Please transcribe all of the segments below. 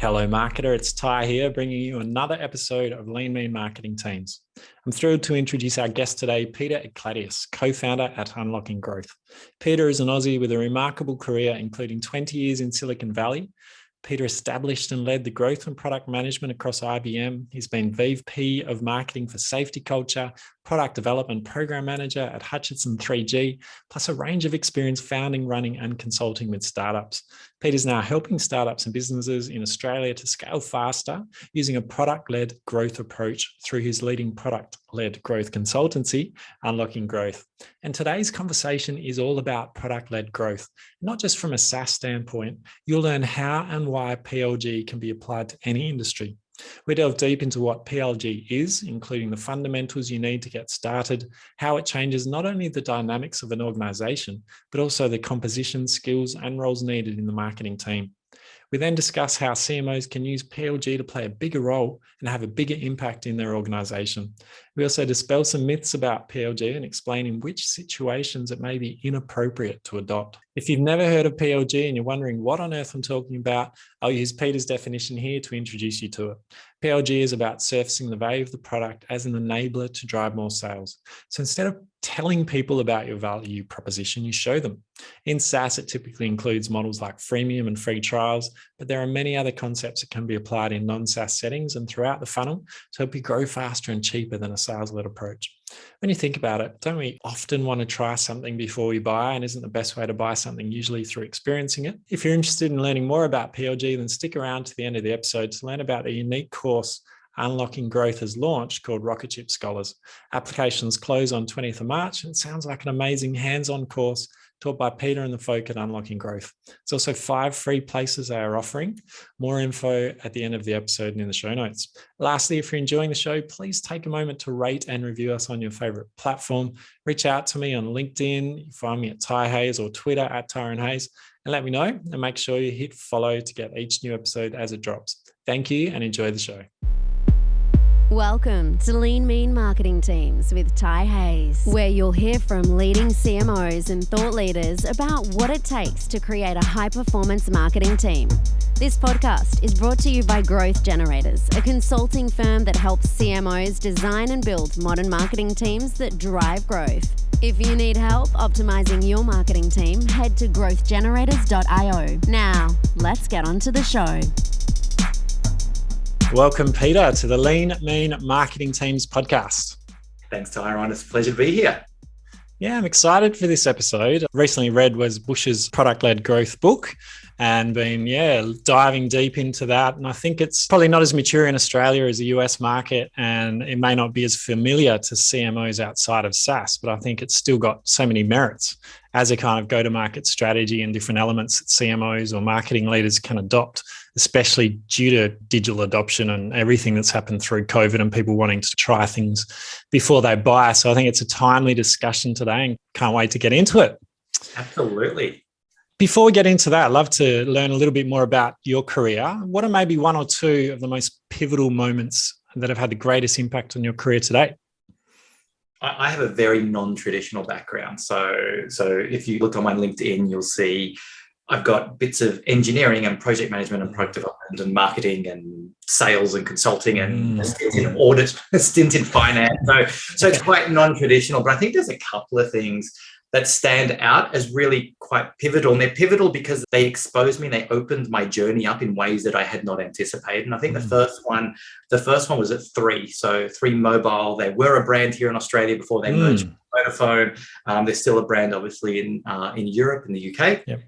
Hello, marketer. It's Ty here, bringing you another episode of Lean Mean Marketing Teams. I'm thrilled to introduce our guest today, Peter Ikladious, co-founder at Unlocking Growth. Peter is an Aussie with a remarkable career, including 20 years in Silicon Valley. Peter established and led the growth and product management across IBM. He's been VP of Marketing for Safety Culture, Product Development Program Manager at Hutchinson 3G, plus a range of experience founding, running, and consulting with startups. Peter's now helping startups and businesses in Australia to scale faster using a product-led growth approach through his leading product-led growth consultancy, Unlocking Growth. And today's conversation is all about product-led growth, not just from a SaaS standpoint. You'll learn how and why PLG can be applied to any industry. We delve deep into what PLG is, including the fundamentals you need to get started, how it changes not only the dynamics of an organization, but also the composition, skills, and roles needed in the marketing team. We then discuss how CMOs can use PLG to play a bigger role and have a bigger impact in their organization. We also dispel some myths about PLG and explain in which situations it may be inappropriate to adopt. If you've never heard of PLG and you're wondering what on earth I'm talking about, I'll use Peter's definition here to introduce you to it. PLG is about surfacing the value of the product as an enabler to drive more sales. So instead of telling people about your value proposition, you show them. In SaaS, it typically includes models like freemium and free trials, but there are many other concepts that can be applied in non-SaaS settings and throughout the funnel to help you grow faster and cheaper than a sales-led approach. When you think about it, don't we often want to try something before we buy? And isn't the best way to buy something usually through experiencing it? If you're interested in learning more about PLG, then stick around to the end of the episode to learn about the unique course Unlocking Growth has launched called Rocket Ship Scholars. Applications close on 20th of March, and it sounds like an amazing hands-on course taught by Peter and the folk at Unlocking Growth. There's also 5 free places they are offering. More info at the end of the episode and in the show notes. Lastly, if you're enjoying the show, please take a moment to rate and review us on your favorite platform. Reach out to me on LinkedIn. You find me at Ty Hayes or Twitter at Tyron Hayes, and let me know, and make sure you hit follow to get each new episode as it drops. Thank you and enjoy the show. Welcome to Lean Mean Marketing Teams with Ty Hayes, where you'll hear from leading CMOs and thought leaders about what it takes to create a high-performance marketing team. This podcast is brought to you by Growth Generators, a consulting firm that helps CMOs design and build modern marketing teams that drive growth. If you need help optimizing your marketing team, head to growthgenerators.io. Now, let's get on to the show. Welcome, Peter, to the Lean Mean Marketing Teams podcast. Thanks, Tyron. It's a pleasure to be here. Yeah, I'm excited for this episode. Recently read Wes Bush's product-led growth book and been, diving deep into that. And I think it's probably not as mature in Australia as the US market, and it may not be as familiar to CMOs outside of SaaS, but I think it's still got so many merits as a kind of go-to-market strategy and different elements that CMOs or marketing leaders can adopt, especially due to digital adoption and everything that's happened through COVID and people wanting to try things before they buy. So I think it's a timely discussion today and can't wait to get into it. Absolutely. Before we get into that, I'd love to learn a little bit more about your career. What are maybe one or two of the most pivotal moments that have had the greatest impact on your career today? I have a very non-traditional background. So if you look on my LinkedIn, you'll see I've got bits of engineering and project management and product development and marketing and sales and consulting and a stint in audit, a stint in finance. So it's quite non-traditional, but I think there's a couple of things that stand out as really quite pivotal. And they're pivotal because they exposed me and they opened my journey up in ways that I had not anticipated. And I think the first one was at 3. So 3 Mobile. They were a brand here in Australia before they merged with Vodafone. They're still a brand, obviously, in Europe, in the UK. Yep.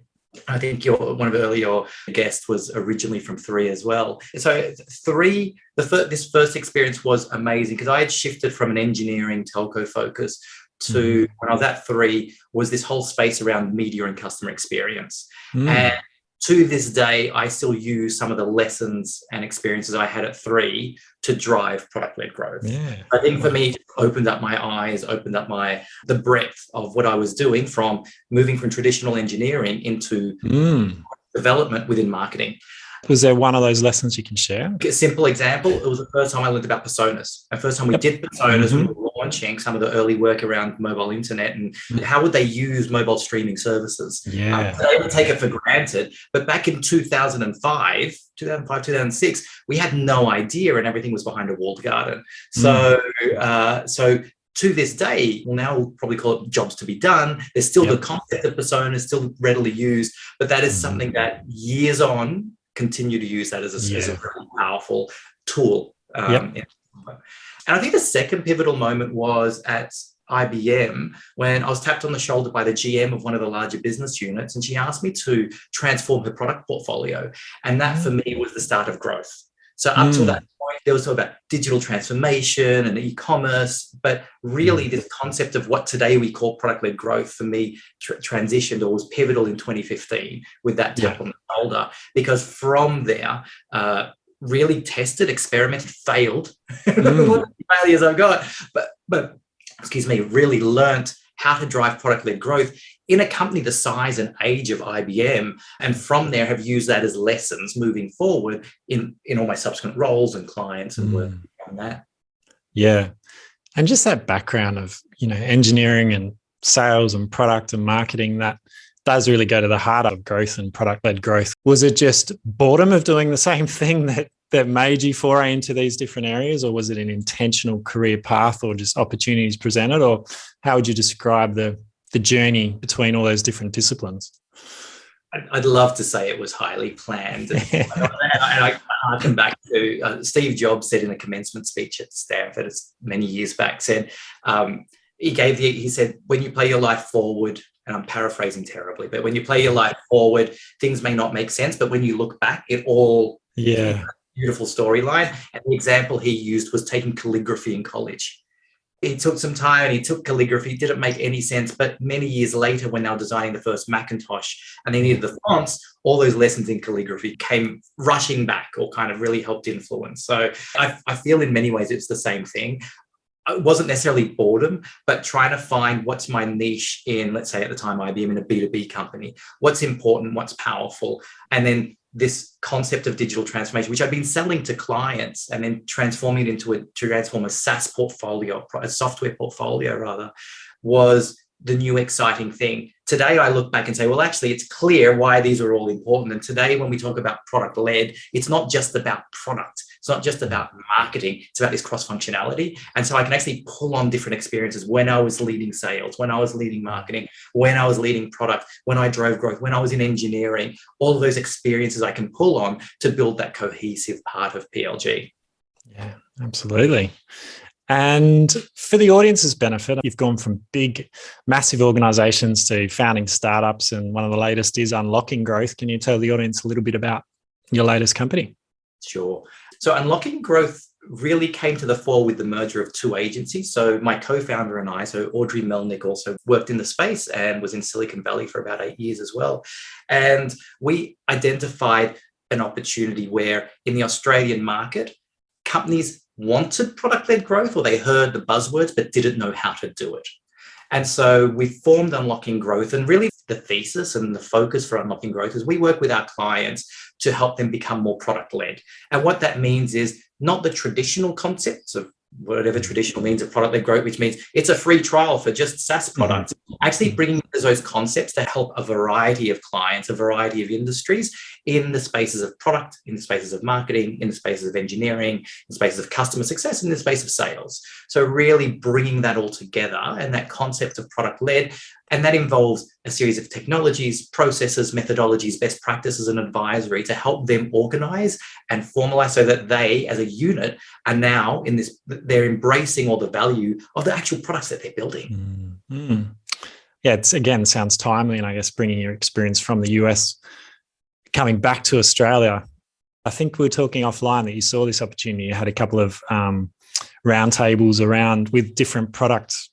I think one of the earlier guests was originally from 3 as well. So 3, this first experience was amazing because I had shifted from an engineering telco focus to when I was at 3 was this whole space around media and customer experience. And to this day, I still use some of the lessons and experiences I had at 3 to drive product-led growth. Yeah. I think for me, it opened up my eyes, opened up the breadth of what I was doing from moving from traditional engineering into development within marketing. Was there one of those lessons you can share? A simple example, it was the first time I learned about personas. The first time we did personas, we were launching some of the early work around mobile internet and how would they use mobile streaming services. They would take it for granted. But back in 2005, 2006, we had no idea and everything was behind a walled garden. So to this day, well, now we'll probably call it jobs to be done. There's still the concept of persona is still readily used, but that is something that years on continue to use that as a really powerful tool. And I think the second pivotal moment was at IBM when I was tapped on the shoulder by the GM of one of the larger business units, and she asked me to transform her product portfolio. And that for me was the start of growth. So up till that point, there was talk about digital transformation and e-commerce, but really this concept of what today we call product-led growth for me transitioned or was pivotal in 2015 with that tap on the shoulder, because from there, really tested, experimented, failed, failures I've got, but excuse me, really learnt how to drive product-led growth in a company the size and age of IBM, and from there have used that as lessons moving forward in all my subsequent roles and clients and work on that. Yeah. And just that background of, engineering and sales and product and marketing, that does really go to the heart of growth and product-led growth. Was it just boredom of doing the same thing that made you foray into these different areas, or was it an intentional career path or just opportunities presented, or how would you describe the journey between all those different disciplines? I'd love to say it was highly planned. And I harken back to Steve Jobs said in a commencement speech at Stanford many years back, he said, when you play your life forward, and I'm paraphrasing terribly, but when you play your life forward, things may not make sense, but when you look back, it all beautiful storyline. And the example he used was taking calligraphy in college. He took some time and he took calligraphy, didn't make any sense. But many years later, when they were designing the first Macintosh and they needed the fonts, all those lessons in calligraphy came rushing back or kind of really helped influence. So I feel in many ways it's the same thing. It wasn't necessarily boredom, but trying to find what's my niche in, let's say at the time, IBM in a B2B company, what's important, what's powerful. And then this concept of digital transformation, which I've been selling to clients and then transforming it to transform a SaaS portfolio, a software portfolio rather, was the new exciting thing. Today, I look back and say, well, actually, it's clear why these are all important. And today, when we talk about product-led, it's not just about product. It's not just about marketing. It's about this cross-functionality. And so I can actually pull on different experiences when I was leading sales, when I was leading marketing, when I was leading product, when I drove growth, when I was in engineering, all of those experiences I can pull on to build that cohesive part of PLG. Yeah, absolutely. And for the audience's benefit, you've gone from big, massive organizations to founding startups, and one of the latest is Unlocking Growth. Can you tell the audience a little bit about your latest company? Sure. So Unlocking Growth really came to the fore with the merger of two agencies. So my co-founder and I, so Audrey Melnick, also worked in the space and was in Silicon Valley for about 8 years as well. And we identified an opportunity where in the Australian market, companies wanted product-led growth, or they heard the buzzwords but didn't know how to do it. And so we formed Unlocking Growth, and really the thesis and the focus for Unlocking Growth is we work with our clients to help them become more product-led. And what that means is not the traditional concepts of whatever traditional means of product-led growth, which means it's a free trial for just SaaS products, actually bringing those concepts to help a variety of clients, a variety of industries in the spaces of product, in the spaces of marketing, in the spaces of engineering, in the spaces of customer success, in the space of sales. So really bringing that all together and that concept of product-led, and that involves a series of technologies, processes, methodologies, best practices, and advisory to help them organize and formalize so that they, as a unit, are now in this, they're embracing all the value of the actual products that they're building. Mm-hmm. Yeah, it's again, sounds timely, and I guess bringing your experience from the US, coming back to Australia. I think we were talking offline that you saw this opportunity. You had a couple of roundtables around with different product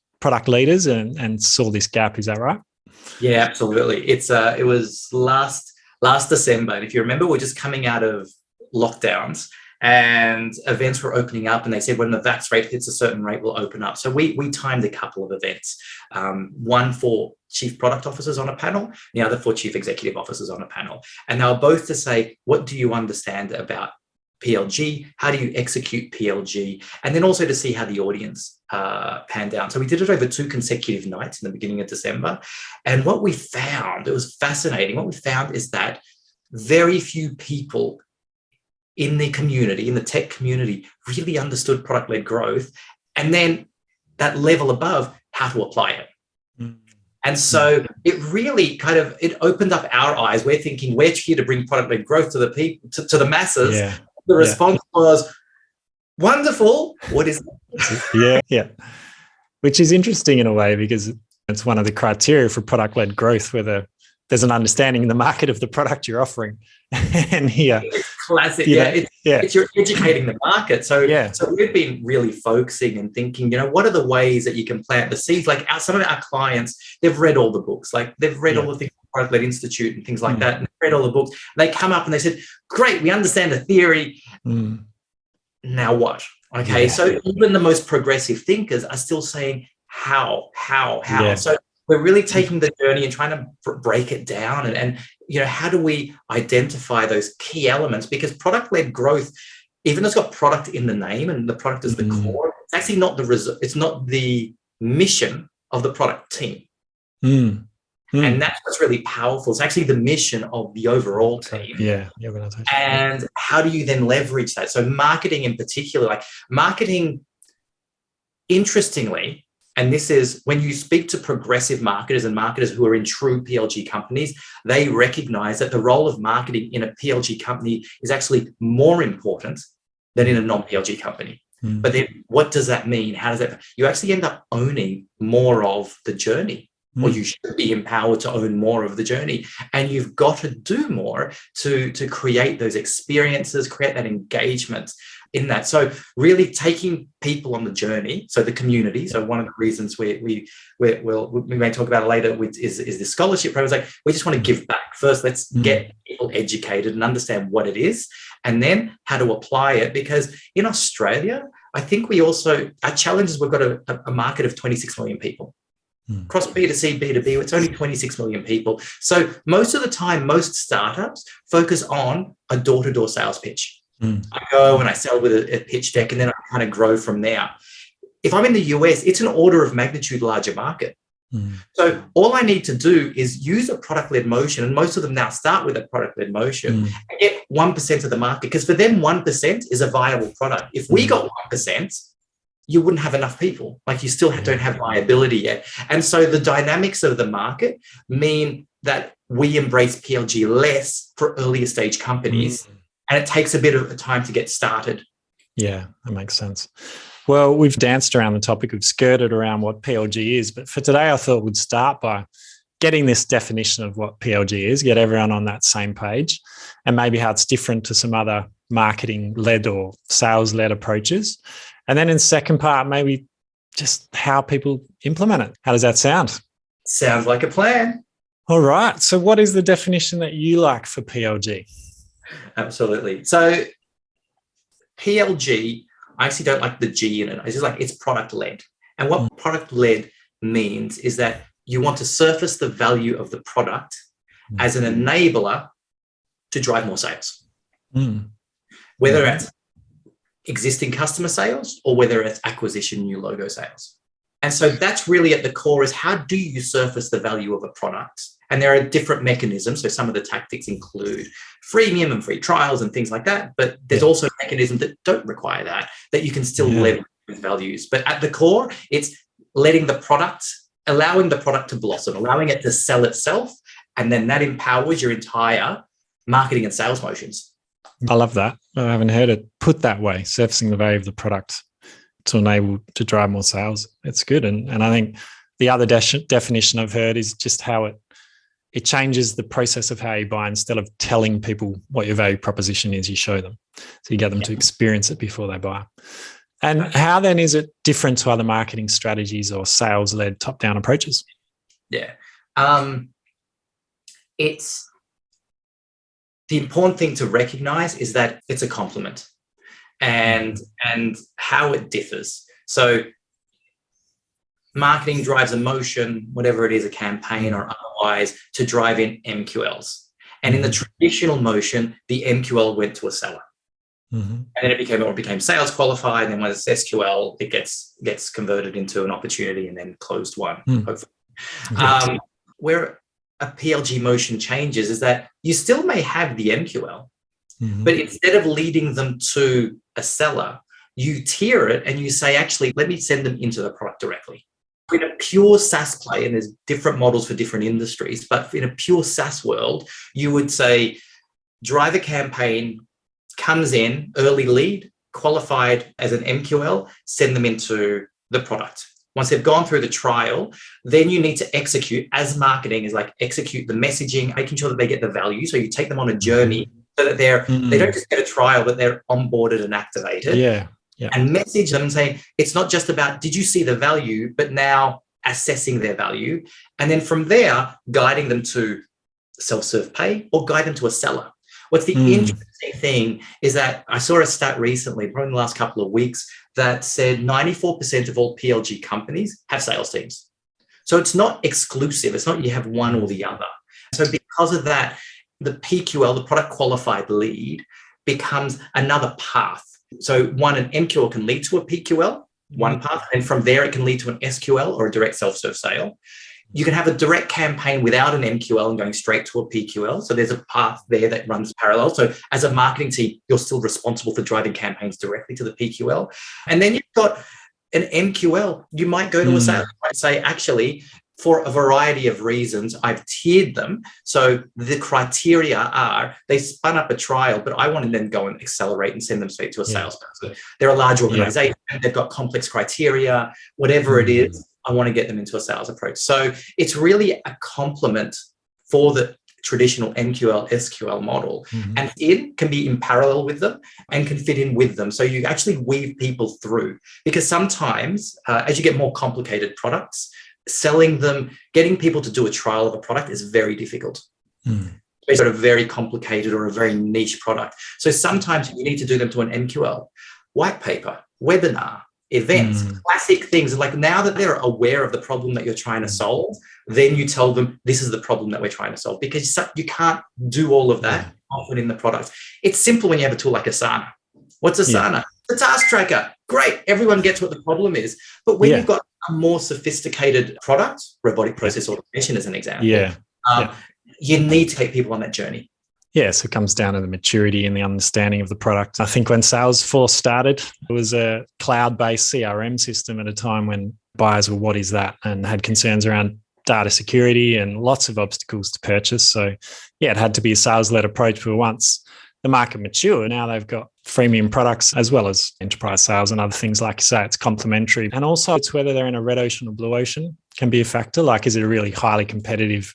leaders and saw this gap. Is that right? Yeah, absolutely. It was last December, and if you remember, we're just coming out of lockdowns and events were opening up, and they said when the vax rate hits a certain rate, we'll open up. So we timed a couple of events, one for chief product officers on a panel, the other for chief executive officers on a panel. And they were both to say, what do you understand about PLG, how do you execute PLG, and then also to see how the audience panned out. So we did it over 2 consecutive nights in the beginning of December. And what we found, it was fascinating, what we found is that very few people in the community, in the tech community, really understood product-led growth. And then that level above, how to apply it. And so it really it opened up our eyes. We're thinking we're here to bring product-led growth to the people, to the masses. Yeah. The response was, wonderful. What is that? Yeah. Which is interesting in a way, because it's one of the criteria for product-led growth, whether there's an understanding in the market of the product you're offering. And here, it's classic. It's you're educating the market. So we've been really focusing and thinking, what are the ways that you can plant the seeds? Like some of our clients, they've read all the books, like they've read all the things, Product-Led Institute and things like that, and they've read all the books. They come up and they said, great, we understand the theory. Now what? Okay, so even the most progressive thinkers are still saying, how? Yeah. So we're really taking the journey and trying to break it down and how do we identify those key elements? Because product-led growth, even though it's got product in the name and the product is the core, it's actually not it's not the mission of the product team. And that's what's really powerful. It's actually the mission of the overall team. Yeah, the organization. And how do you then leverage that? So marketing in particular, like marketing, interestingly, and this is when you speak to progressive marketers and marketers who are in true PLG companies, they recognize that the role of marketing in a PLG company is actually more important than in a non-PLG company. But then what does that mean? How does that, you actually end up owning more of the journey, or you should be empowered to own more of the journey. And you've got to do more to create those experiences, create that engagement in that. So really taking people on the journey, so the community. So one of the reasons we may talk about it later is the scholarship program. Like, we just want to give back. First, let's get people educated and understand what it is, and then how to apply it. Because in Australia, I think our challenge is we've got a market of 26 million people. Across B2C, B2B, it's only 26 million people. So most of the time, most startups focus on a door-to-door sales pitch. I go and I sell with a pitch deck, and then I kind of grow from there. If I'm in the US, it's an order of magnitude larger market. So all I need to do is use a product-led motion, and most of them now start with a product-led motion, and get 1% of the market, because for them, 1% is a viable product. If we got 1%, you wouldn't have enough people. Like, you still don't have viability yet. And so the dynamics of the market mean that we embrace PLG less for earlier stage companies. And it takes a bit of time to get started. Yeah, that makes sense. Well, we've danced around the topic, we've skirted around what PLG is, but for today, I thought we'd start by getting this definition of what PLG is, get everyone on that same page, and maybe how it's different to some other marketing-led or sales-led approaches. And then in the second part, maybe just how people implement it. How does that sound? Sounds like a plan. All right. So what is the definition that you like for PLG? Absolutely. So PLG, I actually don't like the G in it. I just like it's product-led. And what product-led means is that you want to surface the value of the product as an enabler to drive more sales. Whether it's existing customer sales or whether it's acquisition, new logo sales. And so that's really at the core, is how do you surface the value of a product? And there are different mechanisms. So some of the tactics include freemium and free trials and things like that. But there's also mechanisms that don't require that you can still leverage with values. But at the core, it's letting the product, allowing the product to blossom, allowing it to sell itself. And then that empowers your entire marketing and sales motions. I love that. I haven't heard it put that way, surfacing the value of the product to enable to drive more sales. It's good. And I think the other definition I've heard is just how it changes the process of how you buy. Instead of telling people what your value proposition is, you show them. So you get them to experience it before they buy. And how then is it different to other marketing strategies or sales-led top-down approaches? Yeah. It's the important thing to recognize is that it's a complement and how it differs. So marketing drives emotion, whatever it is, a campaign or otherwise, to drive in MQLs. And in the traditional motion, the MQL went to a seller. And then it became sales qualified. And then when it's SQL, it gets converted into an opportunity and then closed one, hopefully. Yes. Where a PLG motion changes is that you still may have the MQL, but instead of leading them to a seller, you tier it and you say, actually, let me send them into the product directly. In a pure SaaS play, and there's different models for different industries, but in a pure SaaS world, you would say, drive a campaign, comes in, early lead, qualified as an MQL, send them into the product. Once they've gone through the trial, then you need to execute, as marketing is like execute the messaging, making sure that they get the value. So you take them on a journey so that they don't just get a trial, but they're onboarded and activated. Yeah. And message them saying, it's not just about, did you see the value, but now assessing their value. And then from there, guiding them to self-serve pay or guide them to a seller. What's the interesting thing is that I saw a stat recently, probably in the last couple of weeks, that said 94% of all PLG companies have sales teams. So it's not exclusive. It's not you have one or the other. So because of that, the PQL, the product qualified lead, becomes another path. So an MQL can lead to a PQL, one path, and from there it can lead to an SQL or a direct self-serve sale. You can have a direct campaign without an MQL and going straight to a PQL. So there's a path there that runs parallel. So as a marketing team, you're still responsible for driving campaigns directly to the PQL. And then you've got an MQL. You might go to a sales, you might say, actually, for a variety of reasons, I've tiered them. So the criteria are they spun up a trial, but I want to then go and accelerate and send them straight to a salesperson. They're a large organization. They've got complex criteria, whatever it is. I want to get them into a sales approach. So it's really a complement for the traditional MQL, SQL model. And it can be in parallel with them and can fit in with them. So you actually weave people through, because sometimes as you get more complicated products, selling them, getting people to do a trial of a product is very difficult. It's sort of very complicated or a very niche product. So sometimes you need to do them to an MQL, white paper, webinar, events, classic things. Like now that they're aware of the problem that you're trying to solve, then you tell them this is the problem that we're trying to solve, because you can't do all of that often in the product. It's simple when you have a tool like Asana. What's Asana? The task tracker. Great. Everyone gets what the problem is. But when you've got a more sophisticated product, robotic process automation as an example, you need to take people on that journey. Yeah, so it comes down to the maturity and the understanding of the product. I think when Salesforce started, it was a cloud-based CRM system at a time when buyers were, what is that? And had concerns around data security and lots of obstacles to purchase. So yeah, it had to be a sales-led approach. But once the market matured, now they've got freemium products as well as enterprise sales and other things. Like you say, it's complementary. And also it's whether they're in a red ocean or blue ocean can be a factor. Like, is it a really highly competitive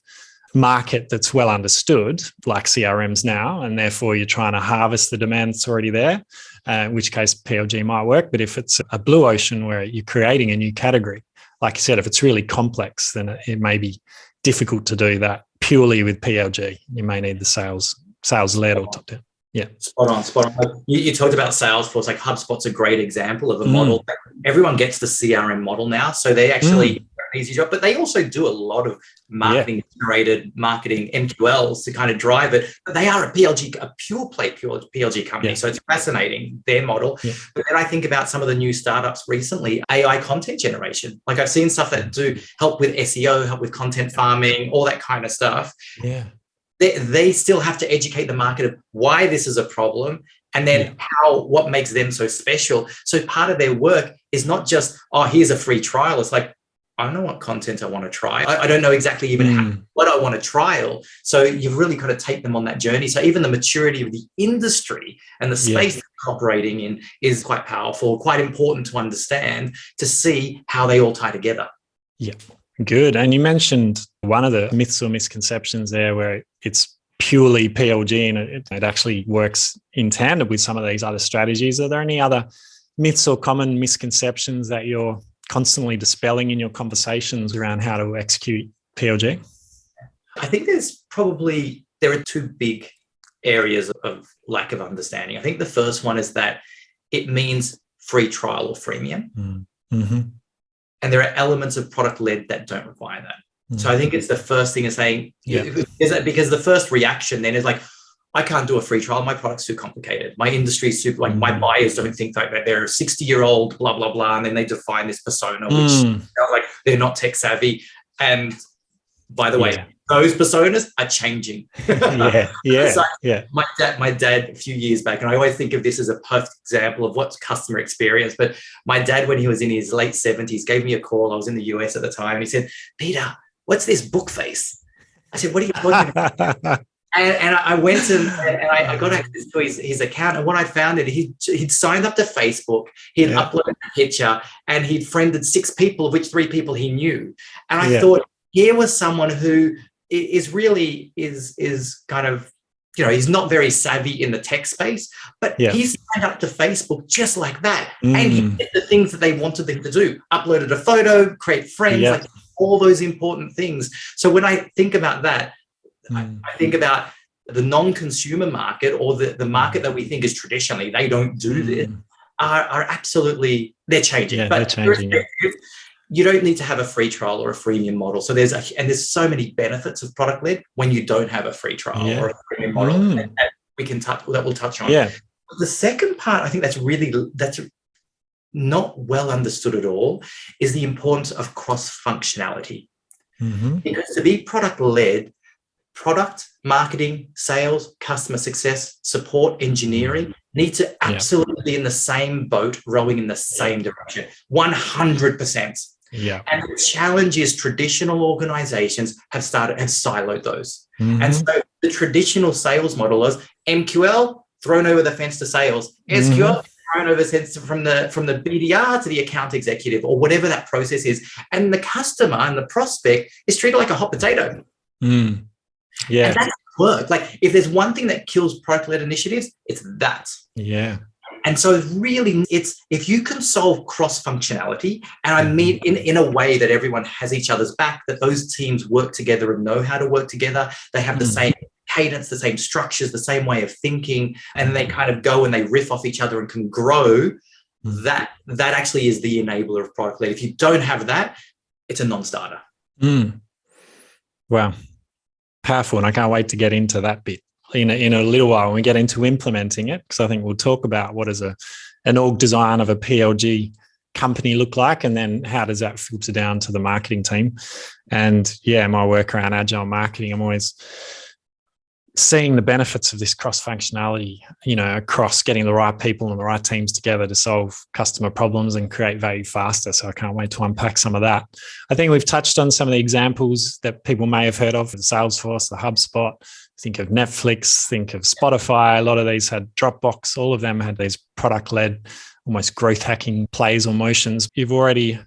market that's well understood, like CRMs now, and therefore you're trying to harvest the demand that's already there, in which case PLG might work. But if it's a blue ocean where you're creating a new category, like you said, if it's really complex, then it may be difficult to do that purely with PLG. You may need the sales-led or top-down. Yeah. Spot on. You talked about Salesforce, like HubSpot's a great example of a model. Everyone gets the CRM model now. So they actually an easy job, but they also do a lot of marketing-generated marketing MQLs to kind of drive it. But they are a pure play PLG company. So it's fascinating, their model. But then I think about some of the new startups recently, AI content generation. Like I've seen stuff that do help with SEO, help with content farming, all that kind of stuff. Yeah. They still have to educate the market of why this is a problem and then what makes them so special. So part of their work is not just, here's a free trial. It's like, I don't know what content I want to try. I don't know exactly even what I want to trial. So you've really got to take them on that journey. So even the maturity of the industry and the space that they're operating in is quite powerful, quite important to understand, to see how they all tie together. Yeah. Good. And you mentioned one of the myths or misconceptions there where it's purely PLG and it actually works in tandem with some of these other strategies. Are there any other myths or common misconceptions that you're constantly dispelling in your conversations around how to execute PLG? I think there are two big areas of lack of understanding. I think the first one is that it means free trial or freemium. And there are elements of product-led that don't require that. So I think it's the first thing is saying, is that because the first reaction then is like, I can't do a free trial. My product's too complicated. My industry's super, like my buyers don't think that they're a 60-year-old, blah, blah, blah. And then they define this persona, which like they're not tech savvy. And by the way, those personas are changing. My dad a few years back, and I always think of this as a perfect example of what's customer experience. But my dad, when he was in his late 70s, gave me a call. I was in the US at the time, and he said, "Peter, what's this book face?" I said, "What are you talking about?" And I went and I got access to his account. And what I found is he'd signed up to Facebook, he'd uploaded a picture, and he'd friended 6 people, of which 3 people he knew. And I thought, here was someone who is really kind of, he's not very savvy in the tech space, but he's signed up to Facebook just like that. And he did the things that they wanted them to do, uploaded a photo, create friends, like all those important things. So when I think about that, I think about the non-consumer market, or the market that we think is traditionally, they don't do this, are absolutely, they're changing. Yeah, but they're changing. You don't need to have a free trial or a freemium model. So there's so many benefits of product led when you don't have a free trial or a freemium model that we'll touch on. Yeah. The second part, I think that's not well understood at all, is the importance of cross-functionality. Because to be product led, product, marketing, sales, customer success, support, engineering need to absolutely be in the same boat, rowing in the same direction, 100%. Yeah. And the challenge is traditional organizations have siloed those. And so the traditional sales model is MQL thrown over the fence to sales, SQL thrown over the fence from the BDR to the account executive, or whatever that process is. And the customer and the prospect is treated like a hot potato. Yeah. And that's work. Like, if there's one thing that kills product-led initiatives, it's that. Yeah. And so really, it's if you can solve cross-functionality, and I mean in a way that everyone has each other's back, that those teams work together and know how to work together, they have the same cadence, the same structures, the same way of thinking, and they kind of go and they riff off each other and can grow, that actually is the enabler of product-led. If you don't have that, it's a non-starter. Wow. Powerful. And I can't wait to get into that bit in a little while when we get into implementing it, because I think we'll talk about what does an org design of a PLG company look like, and then how does that filter down to the marketing team. And my work around agile marketing, I'm always seeing the benefits of this cross-functionality, across getting the right people and the right teams together to solve customer problems and create value faster. So I can't wait to unpack some of that. I think we've touched on some of the examples that people may have heard of: the Salesforce, the HubSpot. Think of Netflix, think of Spotify. A lot of these had Dropbox. All of them had these product-led, almost growth hacking plays or motions. You've already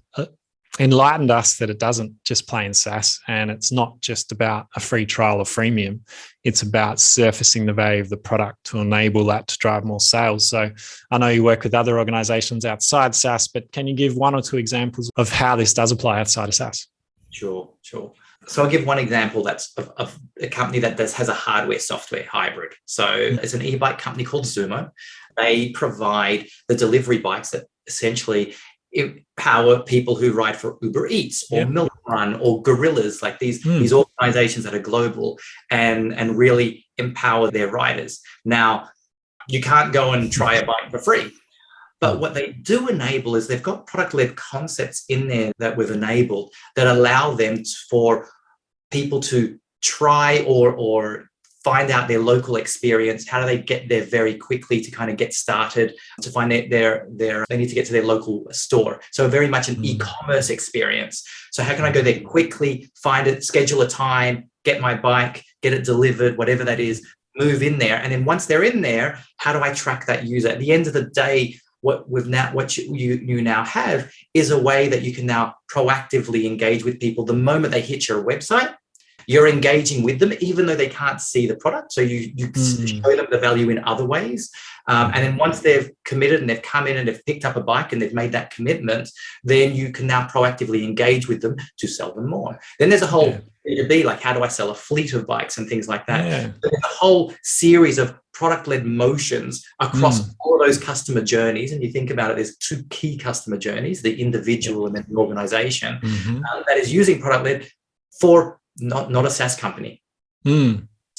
enlightened us that it doesn't just play in SaaS, and it's not just about a free trial or freemium. It's about surfacing the value of the product to enable that to drive more sales. So I know you work with other organizations outside SaaS, but can you give 1 or 2 examples of how this does apply outside of SaaS? Sure. So I'll give one example that's of a company that has a hardware-software hybrid. So it's an e-bike company called Zumo. They provide the delivery bikes that essentially empower people who ride for Uber Eats or Milk Run or Gorillas, like these organizations that are global, and really empower their riders. Now, you can't go and try a bike for free. But what they do enable is they've got product-led concepts in there that we've enabled that allow them for people to try or find out their local experience. How do they get there very quickly to kind of get started, to find they need to get to their local store. So very much an e-commerce experience. So how can I go there quickly, find it, schedule a time, get my bike, get it delivered, whatever that is, move in there. And then once they're in there, how do I track that user? At the end of the day, what you now have is a way that you can now proactively engage with people. The moment they hit your website, you're engaging with them, even though they can't see the product. So you show them the value in other ways. And then once they've committed and they've come in and they've picked up a bike and they've made that commitment, then you can now proactively engage with them to sell them more. Then there's a whole B2B, like how do I sell a fleet of bikes and things like that. So there's a whole series of product-led motions across all of those customer journeys. And you think about it, there's 2 key customer journeys, the individual and then the organization that is using product-led for not a SaaS company.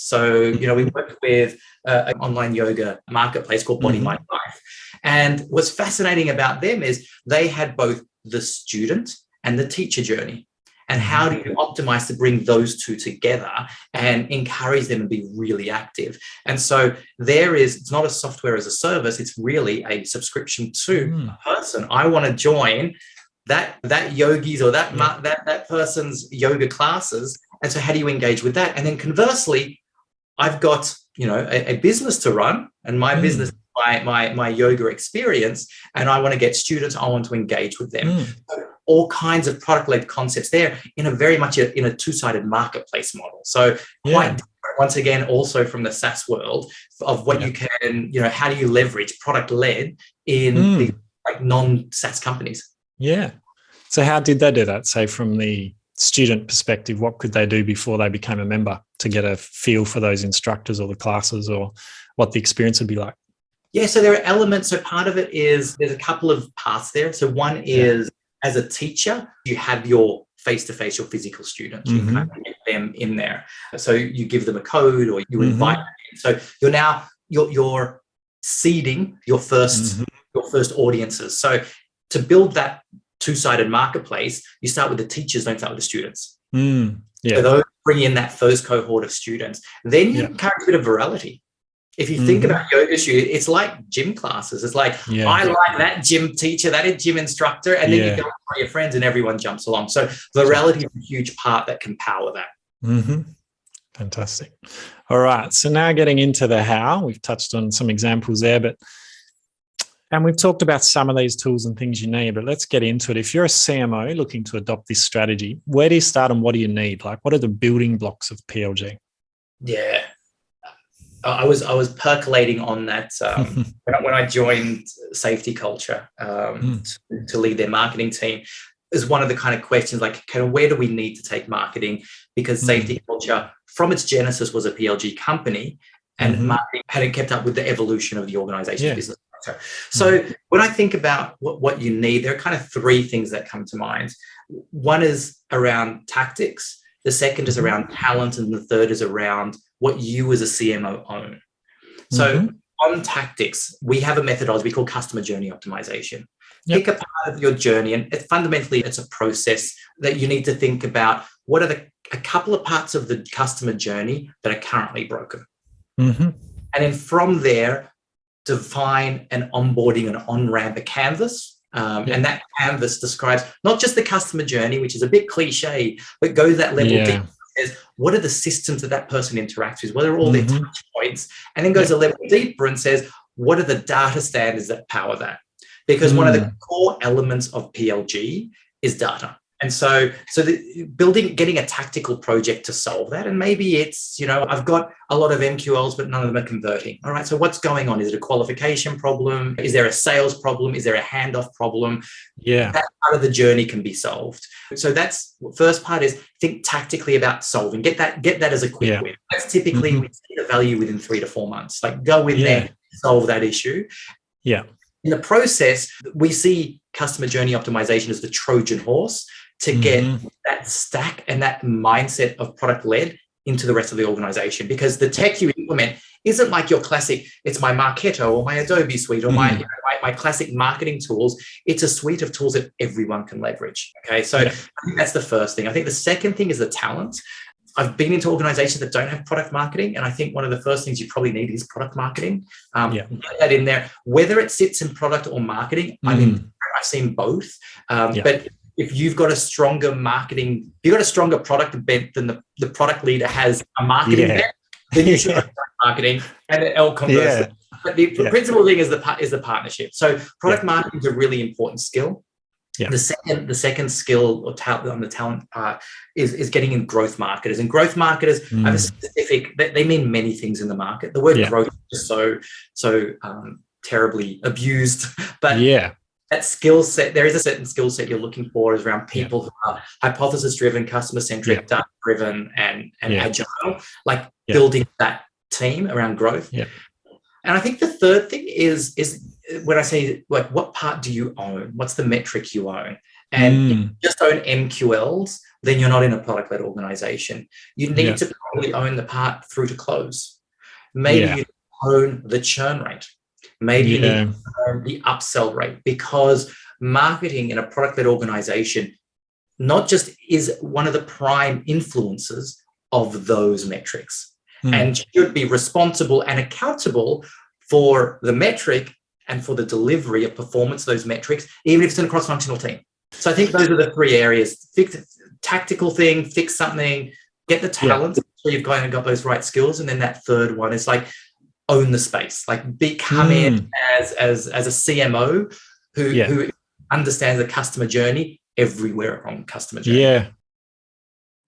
So, we worked with an online yoga marketplace called Body Mind Life. And what's fascinating about them is they had both the student and the teacher journey. And how do you optimize to bring those two together and encourage them to be really active? And so it's not a software as a service, it's really a subscription to a person. I want to join that yogi's or that person's yoga classes. And so how do you engage with that? And then conversely, I've got, a business to run, and my business is my yoga experience, and I want to get students, I want to engage with them. So all kinds of product-led concepts there in a very much in a two-sided marketplace model. So quite different, once again, also from the SaaS world of what you can, how do you leverage product-led in the non-SaaS companies? Yeah. So how did they do that? Say from the student perspective, what could they do before they became a member to get a feel for those instructors or the classes or what the experience would be like? Yeah, so there are elements. So part of it is there's a couple of parts there. So one is as a teacher, you have your face-to-face, your physical students. You kind of get them in there. So you give them a code or you invite them in. So you're seeding your first audiences. So to build that two-sided marketplace, you start with the teachers, don't start with the students. So those bring in that first cohort of students. Then you encourage a bit of virality. If you think about yoga studio, it's like gym classes. It's like, I like that gym teacher, that gym instructor, and then you go with your friends and everyone jumps along. So virality is a huge part that can power that. Fantastic. All right. So now getting into the how, we've touched on some examples there, and we've talked about some of these tools and things you need, but let's get into it. If you're a CMO looking to adopt this strategy, where do you start and what do you need? Like, what are the building blocks of PLG? Yeah. I was percolating on that when I joined Safety Culture to lead their marketing team. Is one of the kind of questions like, where do we need to take marketing? Because Safety Culture, from its genesis, was a PLG company, and marketing hadn't kept up with the evolution of the organization's business structure. So when I think about what you need, there are kind of three things that come to mind. One is around tactics. The second is around talent, and the third is around what you as a CMO own. So on tactics, we have a methodology we call customer journey optimization. Pick a part of your journey, and fundamentally it's a process that you need to think about what are a couple of parts of the customer journey that are currently broken. And then from there, define an onboarding and on-ramp, a canvas. And that canvas describes not just the customer journey, which is a bit cliche, but goes that level deeper. Says, what are the systems that person interacts with? What are all their touch points? And then goes a level deeper and says, what are the data standards that power that? Because one of the core elements of PLG is data. And so getting a tactical project to solve that. And maybe it's, I've got a lot of MQLs, but none of them are converting. All right. So what's going on? Is it a qualification problem? Is there a sales problem? Is there a handoff problem? That part of the journey can be solved. So that's first part is think tactically about solving. Get that as a quick win. That's typically we see the value within 3 to 4 months. Like go in there, solve that issue. In the process, we see customer journey optimization as the Trojan horse to get that stack and that mindset of product led into the rest of the organization, because the tech you implement isn't like your classic, it's my Marketo or my Adobe suite or my classic marketing tools. It's a suite of tools that everyone can leverage. Okay. So I think that's the first thing. I think the second thing is the talent. I've been into organizations that don't have product marketing. And I think one of the first things you probably need is product marketing. Get that in there, whether it sits in product or marketing. I mean, I've seen both, but if you've got a stronger marketing, you've got a stronger product bent than the product leader has a marketing bent, then you should have marketing and L conversely. But the principal thing is the partnership. So product marketing is a really important skill. The second skill or talent on the talent part is getting in growth marketers. And growth marketers have a specific, they mean many things in the market. The word growth is so terribly abused, but that skill set, there is a certain skill set you're looking for is around people who are hypothesis-driven, customer-centric, data-driven, and agile, like building that team around growth. And I think the third thing is when I say, like, what part do you own? What's the metric you own? And if you just own MQLs, then you're not in a product-led organization. You need to probably own the part through to close. Maybe you own the churn rate. Maybe you need to own the upsell rate, because marketing in a product-led organization not just is one of the prime influences of those metrics, and should be responsible and accountable for the metric and for the delivery of performance of those metrics, even if it's in a cross-functional team. So I think those are the three areas: fix tactical thing, fix something, get the talent, so you've got those right skills. And then that third one is like own the space, like come in as a CMO who understands the customer journey everywhere on customer journey. Yeah.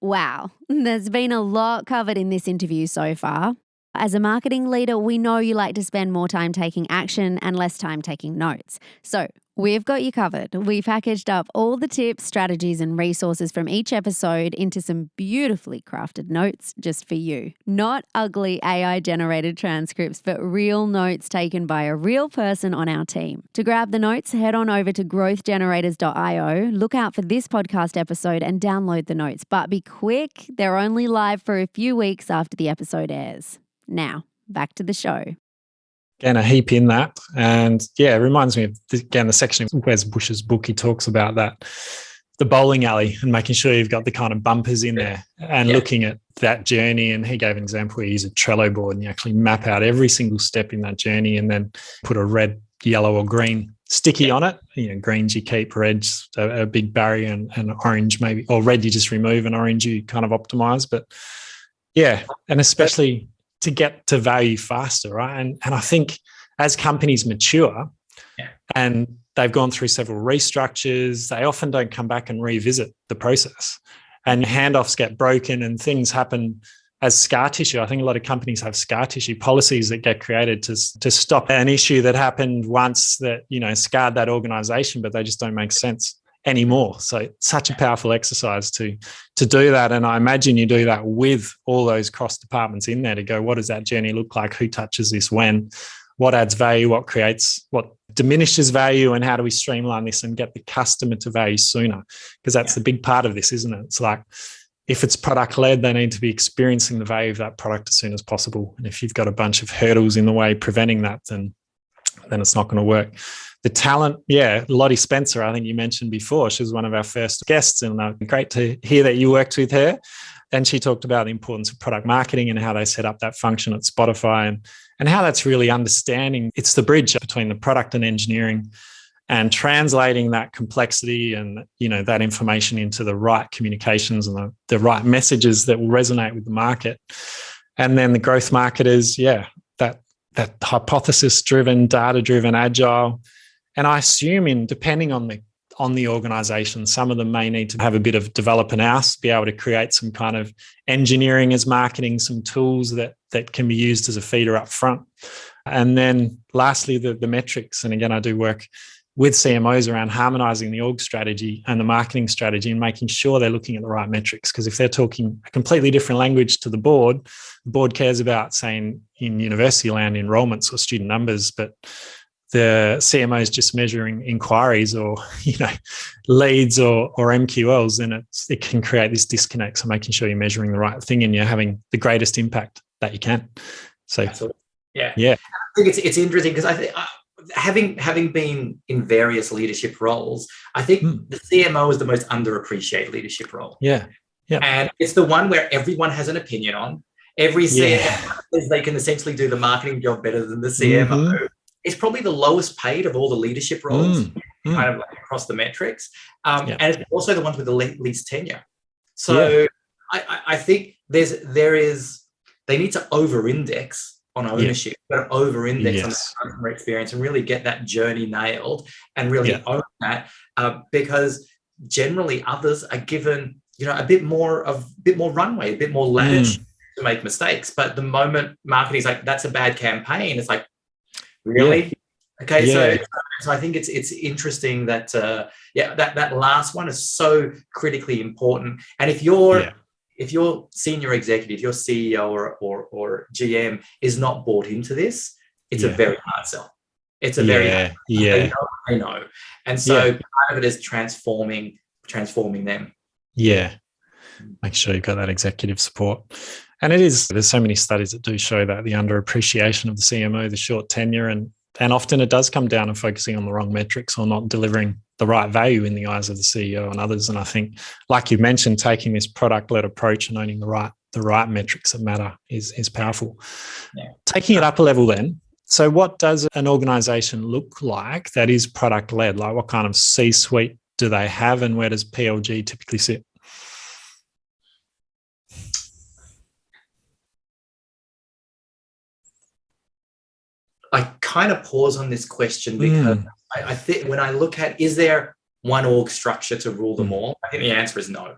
Wow, there's been a lot covered in this interview so far. As a marketing leader, we know you like to spend more time taking action and less time taking notes. So we've got you covered. We packaged up all the tips, strategies, and resources from each episode into some beautifully crafted notes just for you. Not ugly AI-generated transcripts, but real notes taken by a real person on our team. To grab the notes, head on over to growthgenerators.io, look out for this podcast episode and download the notes. But be quick, they're only live for a few weeks after the episode airs. Now, back to the show. Again, a heap in that. And it reminds me of, again, the section of Wes Bush's book. He talks about that, the bowling alley, and making sure you've got the kind of bumpers in there and looking at that journey. And he gave an example where you use a Trello board and you actually map out every single step in that journey and then put a red, yellow or green sticky on it. Greens you keep, red's a big barrier, and orange maybe, or red you just remove, and orange you kind of optimize. But and especially to get to value faster, right? And I think as companies mature and they've gone through several restructures, they often don't come back and revisit the process. And handoffs get broken and things happen as scar tissue. I think a lot of companies have scar tissue policies that get created to stop an issue that happened once that, scarred that organization, but they just don't make sense anymore. So such a powerful exercise to do that. And I imagine you do that with all those cross departments in there to go, what does that journey look like? Who touches this when? What adds value? What diminishes value? And how do we streamline this and get the customer to value sooner? Because that's the big part of this, isn't it? It's like, if it's product led, they need to be experiencing the value of that product as soon as possible. And if you've got a bunch of hurdles in the way preventing that, then it's not going to work. The talent, Lottie Spencer, I think you mentioned before, she was one of our first guests, and great to hear that you worked with her. And she talked about the importance of product marketing and how they set up that function at Spotify, and how that's really understanding. It's the bridge between the product and engineering, and translating that complexity and that information into the right communications and the right messages that will resonate with the market. And then the growth marketers, that hypothesis-driven, data-driven, agile. And I assume depending on the organization, some of them may need to have a bit of developer nous, be able to create some kind of engineering as marketing, some tools that can be used as a feeder up front. And then lastly, the metrics. And again, I do work with CMOs around harmonizing the org strategy and the marketing strategy and making sure they're looking at the right metrics. Because if they're talking a completely different language to the board cares about, saying in university land, enrollments or student numbers, but the CMO is just measuring inquiries or leads or MQLs, then it can create this disconnect. So making sure you're measuring the right thing and you're having the greatest impact that you can. So absolutely. I think it's interesting because I think having been in various leadership roles, I think the CMO is the most underappreciated leadership role. And it's the one where everyone has an opinion on. Every CMO says they can essentially do the marketing job better than the CMO. It's probably the lowest paid of all the leadership roles, kind of like across the metrics. And it's also the ones with the least tenure. So I think they need to over-index on ownership, but over-index on the customer experience and really get that journey nailed and really own that, because generally others are given, a bit more runway, a bit more latitude to make mistakes. But the moment marketing is like, that's a bad campaign, it's like, really? Okay, so I think it's interesting that that last one is so critically important. And if your senior executive, your CEO or GM is not bought into this, it's a very hard sell. It's a very hard sell. They know. And so part of it is transforming transforming them. Yeah. Make sure you've got that executive support. And there's so many studies that do show that the underappreciation of the CMO, the short tenure, and often it does come down to focusing on the wrong metrics or not delivering the right value in the eyes of the CEO and others. And I think, like you mentioned, taking this product-led approach and owning the right metrics that matter is powerful. Yeah. Taking it up a level then, so what does an organization look like that is product-led? Like what kind of C-suite do they have and where does PLG typically sit? I kind of pause on this question because I think when I look at, is there one org structure to rule them all? I think the answer is no.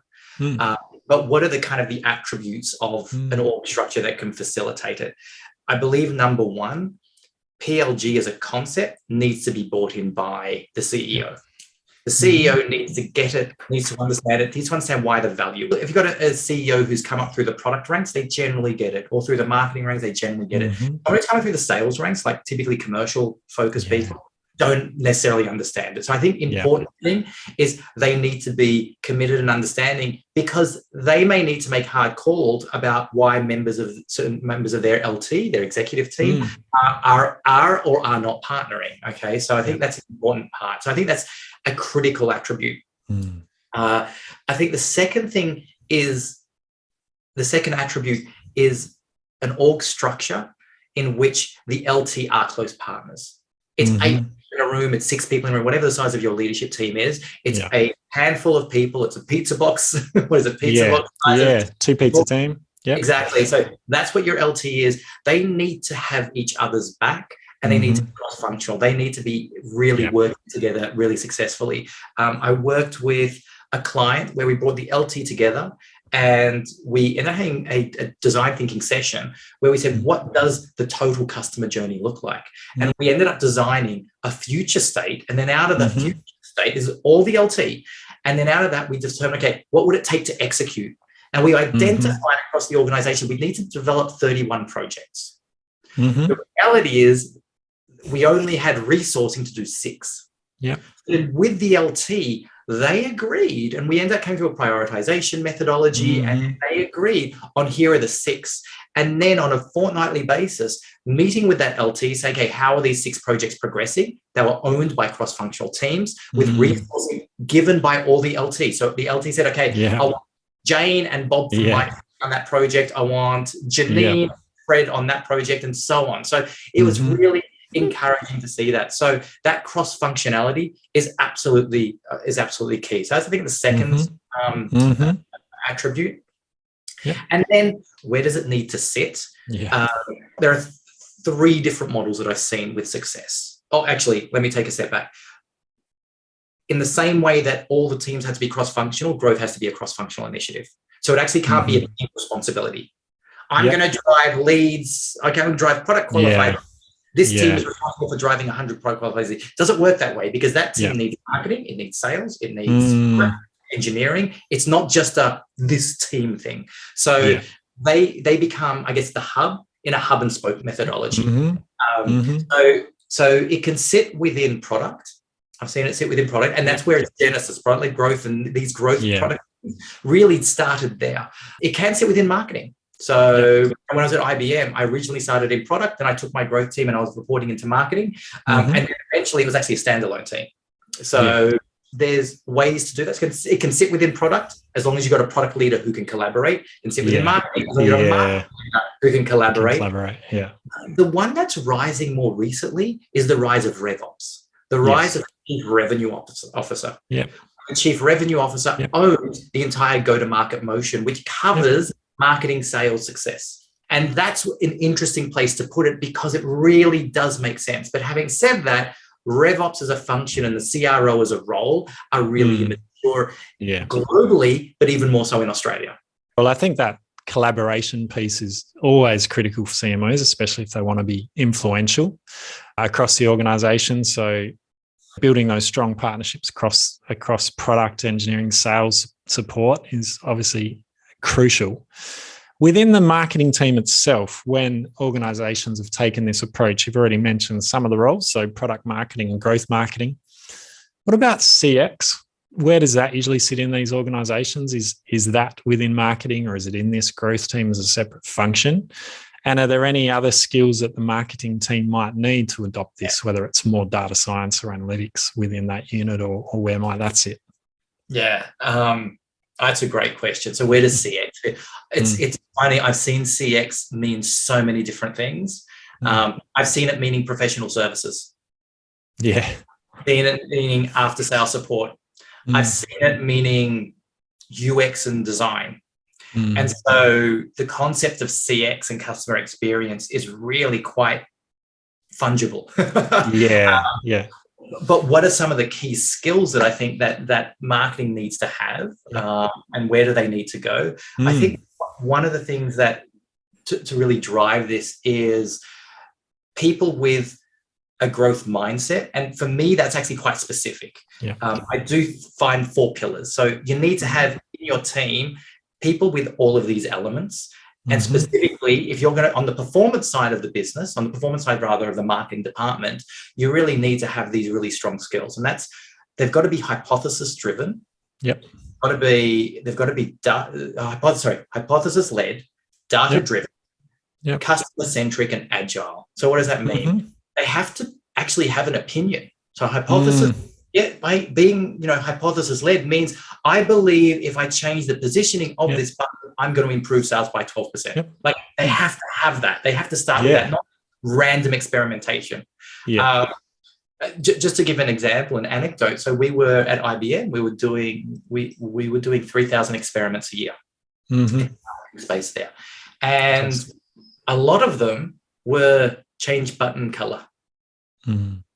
But what are the attributes of an org structure that can facilitate it? I believe number one, PLG as a concept needs to be bought in by the CEO. The CEO needs to get it, needs to understand it, needs to understand why the value. If you've got a CEO who's come up through the product ranks, they generally get it, or through the marketing ranks, they generally get it. Or it's coming through the sales ranks, like typically commercial focused people, don't necessarily understand it. So I think important thing is they need to be committed and understanding, because they may need to make hard calls about why certain members of their LT, their executive team, are or are not partnering. Okay, so I think that's an important part. So I think that's a critical attribute. I think the second attribute is an org structure in which the LT are close partners. It's 8 people in a room, it's 6 people in a room, whatever the size of your leadership team is. It's a handful of people. It's a pizza box. What is it? Pizza box? Yeah, 2 pizza team. Yeah, exactly. So that's what your LT is. They need to have each other's back. And they need to be cross-functional. They need to be really working together really successfully. I worked with a client where we brought the LT together, and we ended up having a design thinking session where we said, what does the total customer journey look like? And we ended up designing a future state. And then out of the future state is all the LT. And then out of that, we determined, okay, what would it take to execute? And we identified across the organization, we need to develop 31 projects. The reality is, we only had resourcing to do 6. Yeah. And with the LT, they agreed, and we ended up coming to a prioritization methodology, and they agreed on here are the 6. And then on a fortnightly basis, meeting with that LT, say, okay, how are these 6 projects progressing? They were owned by cross-functional teams with resourcing given by all the LT. So the LT said, okay, I want Jane and Bob from my on that project. I want Janine, Fred on that project, and so on. So it was really encouraging to see that. So that cross-functionality is absolutely key. So that's, I think, the second attribute. And then where does it need to sit? There are 3 different models that I've seen with success. Oh, actually, let me take a step back. In the same way that all the teams have to be cross-functional, growth has to be a cross-functional initiative. So it actually can't be a team responsibility. I'm going to drive leads. Okay, I'm going to drive product qualified. This team is responsible for driving 100 product qualified. It doesn't work that way, because that team needs marketing, it needs sales, it needs engineering. It's not just this team thing. So they become, I guess, the hub in a hub and spoke methodology. So it can sit within product. I've seen it sit within product, and that's where its genesis, product-led growth, and these growth products really started there. It can sit within marketing. So when I was at IBM, I originally started in product, then I took my growth team and I was reporting into marketing. And eventually it was actually a standalone team. So there's ways to do that. It can sit within product as long as you've got a product leader who can collaborate, and sit within marketing as long as you've got a marketing leader who can collaborate. The one that's rising more recently is the rise of RevOps, the rise of Chief Revenue Officer. The Chief Revenue Officer owns the entire go-to-market motion, which covers marketing, sales, success. And that's an interesting place to put it, because it really does make sense. But having said that, RevOps as a function and the CRO as a role are really immature globally, but even more so in Australia. Well, I think that collaboration piece is always critical for CMOs, especially if they want to be influential across the organization. So building those strong partnerships across product, engineering, sales support is obviously crucial. Within the marketing team itself, when organizations have taken this approach, you've already mentioned some of the roles, so product marketing and growth marketing. What about CX? where does that usually sit in these organizations? Is that within marketing, or is it in this growth team as a separate function? And are there any other skills that the marketing team might need to adopt this, whether it's more data science or analytics within that unit, or where might that sit? Yeah, that's a great question. So where does CX fit? It's funny. I've seen CX mean so many different things. I've seen it meaning professional services. Yeah. Seen it meaning after sales support. I've seen it meaning UX and design. And so the concept of CX and customer experience is really quite fungible. Yeah. But what are some of the key skills that I think that marketing needs to have, and where do they need to go? I think one of the things that to really drive this is people with a growth mindset. And for me, that's actually quite specific. Yeah. I do find 4 pillars. So you need to have in your team people with all of these elements. And specifically, if you're going to, on the performance side of the business, on the performance side rather of the marketing department, you really need to have these really strong skills. And they've got to be hypothesis driven. Yep. They've got to be hypothesis led, data driven, customer centric, and agile. So what does that mean? They have to actually have an opinion. So hypothesis. By being, hypothesis led means I believe if I change the positioning of this button, I'm going to improve sales by 12%. Yep. Like they have to have that. They have to start with that, not random experimentation. Yeah. Just to give an example, an anecdote. So we were at IBM. We were doing 3,000 experiments a year in the space there, and a lot of them were change button color,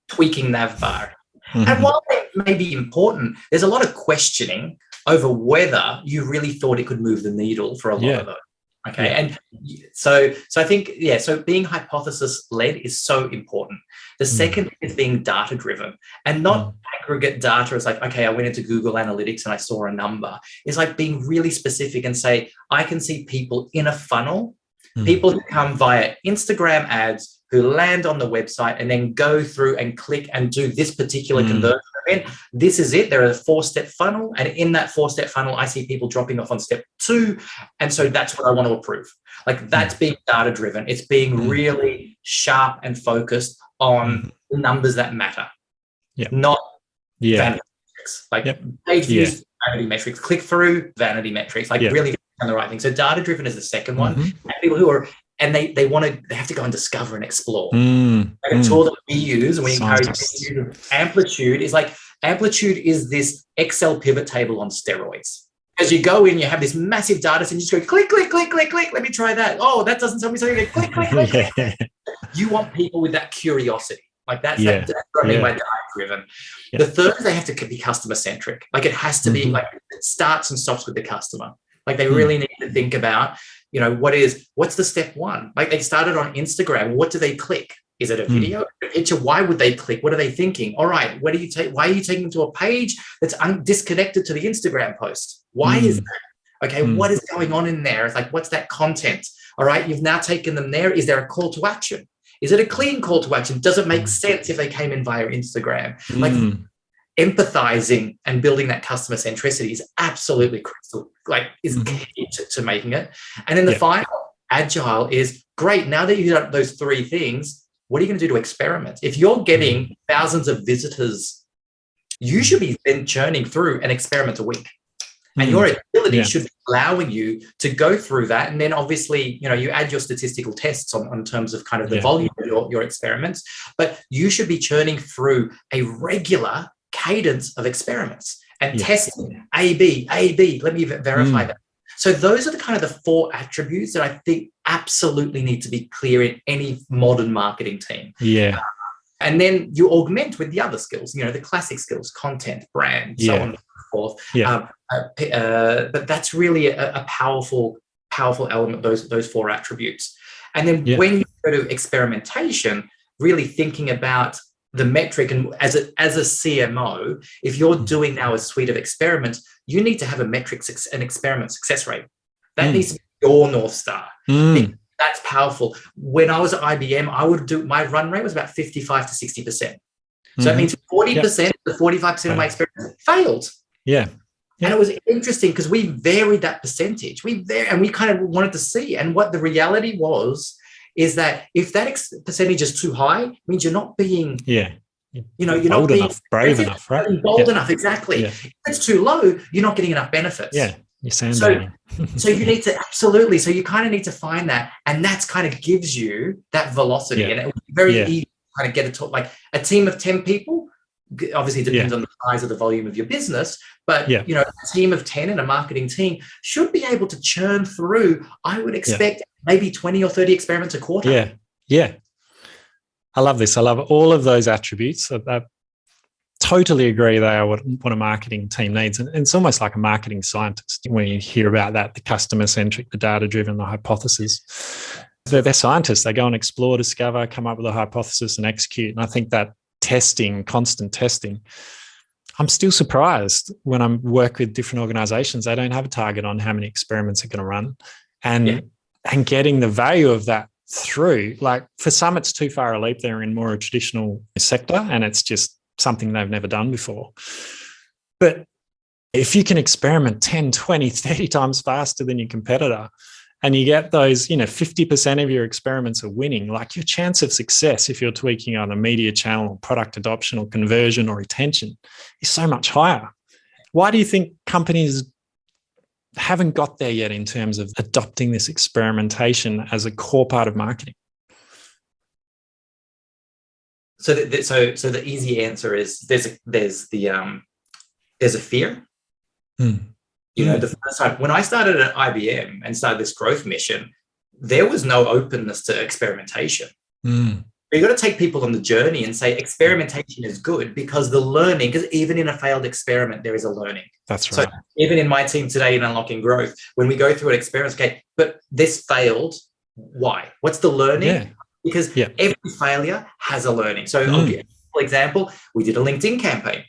tweaking nav bar. And while they may be important, there's a lot of questioning over whether you really thought it could move the needle for a lot of those. Okay. Yeah. And so I think, so being hypothesis led is so important. The second is being data driven, and not aggregate data. It's like, okay, I went into Google Analytics and I saw a number. It's like being really specific and say, I can see people in a funnel, people who come via Instagram ads, who land on the website and then go through and click and do this particular conversion event. This is it. There is a 4-step funnel. And in that 4-step funnel, I see people dropping off on step 2. And so that's what I want to approve. Like that's being data driven. It's being really sharp and focused on the numbers that matter, not vanity metrics. Like page views, vanity metrics, click through, vanity metrics, like really on the right thing. So data driven is the second one. And people who are, and they have to go and discover and explore. Like a tool that we use and we encourage people to use Amplitude is this Excel pivot table on steroids. As you go in, you have this massive data set and you just go click, click, click, click, click. Let me try that. Oh, that doesn't tell me something. Click, click, click, click. You want people with that curiosity. Like that's what I mean by data driven. The third is they have to be customer centric. Like it has to be like it starts and stops with the customer. Like they really need to think about, what's the step one? Like they started on Instagram. What do they click? Is it a video, a picture? Why would they click? What are they thinking? All right, why are you taking them to a page that's disconnected to the Instagram post? Why is that? Okay, what is going on in there? It's like, what's that content? All right, you've now taken them there. Is there a call to action? Is it a clean call to action? Does it make sense if they came in via Instagram? Like empathizing and building that customer centricity is absolutely critical, is key to making it. And then the final, agile, is great. Now that you've done those 3 things, what are you going to do to experiment? If you're getting thousands of visitors, you should be then churning through an experiment a week. And your ability should be allowing you to go through that. And then obviously, you add your statistical tests on terms of kind of the volume of your experiments, but you should be churning through a regular cadence of experiments and testing A/B. Let me verify that. So those are the kind of the 4 attributes that I think absolutely need to be clear in any modern marketing team. Yeah. And then you augment with the other skills, the classic skills, content, brand, so on and so forth. Yeah. But that's really a powerful element, those 4 attributes. And then when you go to experimentation, really thinking about the metric, and as a CMO, if you're doing now a suite of experiments, you need to have an experiment success rate. That needs to be your North Star. That's powerful. When I was at IBM, my run rate was about 55 to 60%. So that means 40% to 45% of my experiments failed. Yeah. And it was interesting because we varied that percentage. And we kind of wanted to see. And what the reality was is that if that percentage is too high, it means you're not being, you're not being brave enough, right? Bold enough, exactly. Yeah. If it's too low, you're not getting enough benefits. Yeah, you're sandbagging. So you need to, absolutely. So you kind of need to find that. And that's kind of gives you that velocity. And it was very easy to kind of get it to, like a team of 10 people. Obviously, it depends on the size of the volume of your business, but a team of 10 and a marketing team should be able to churn through. I would expect maybe 20 or 30 experiments a quarter. Yeah. I love this. I love all of those attributes. I totally agree they are what a marketing team needs. And it's almost like a marketing scientist when you hear about that, the customer-centric, the data-driven, the hypothesis. They're scientists. They go and explore, discover, come up with a hypothesis and execute. And I think that constant testing. I'm still surprised when I work with different organizations, they don't have a target on how many experiments are going to run and getting the value of that through. Like for some, it's too far a leap. They're in more a traditional sector and it's just something they've never done before. But if you can experiment 10, 20, 30 times faster than your competitor, and you get those, 50% of your experiments are winning, like your chance of success if you're tweaking on a media channel or product adoption or conversion or retention is so much higher. Why do you think companies haven't got there yet in terms of adopting this experimentation as a core part of marketing? So the easy answer is there's a fear. The first time when I started at IBM and started this growth mission, there was no openness to experimentation. You got to take people on the journey and say experimentation is good because the learning, because even in a failed experiment, there is a learning. That's right. So even in my team today in Unlocking Growth, when we go through an experiment, okay, but this failed, why? What's the learning? Yeah. Because every failure has a learning. So I'll give for example, we did a LinkedIn campaign.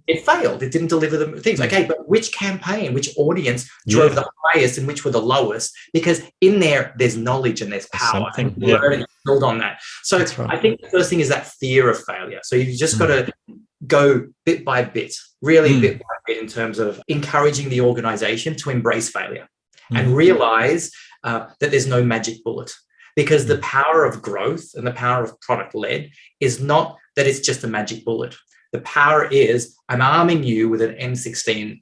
It failed. It didn't deliver the things. Okay, but which campaign, which audience drove the highest and which were the lowest? Because in there's knowledge and there's power and learning build on that. So I think the first thing is that fear of failure. So you just got to go bit by bit, really bit by bit in terms of encouraging the organization to embrace failure and realize that there's no magic bullet. Because the power of growth and the power of product-led is not that it's just a magic bullet. The power is I'm arming you with an M16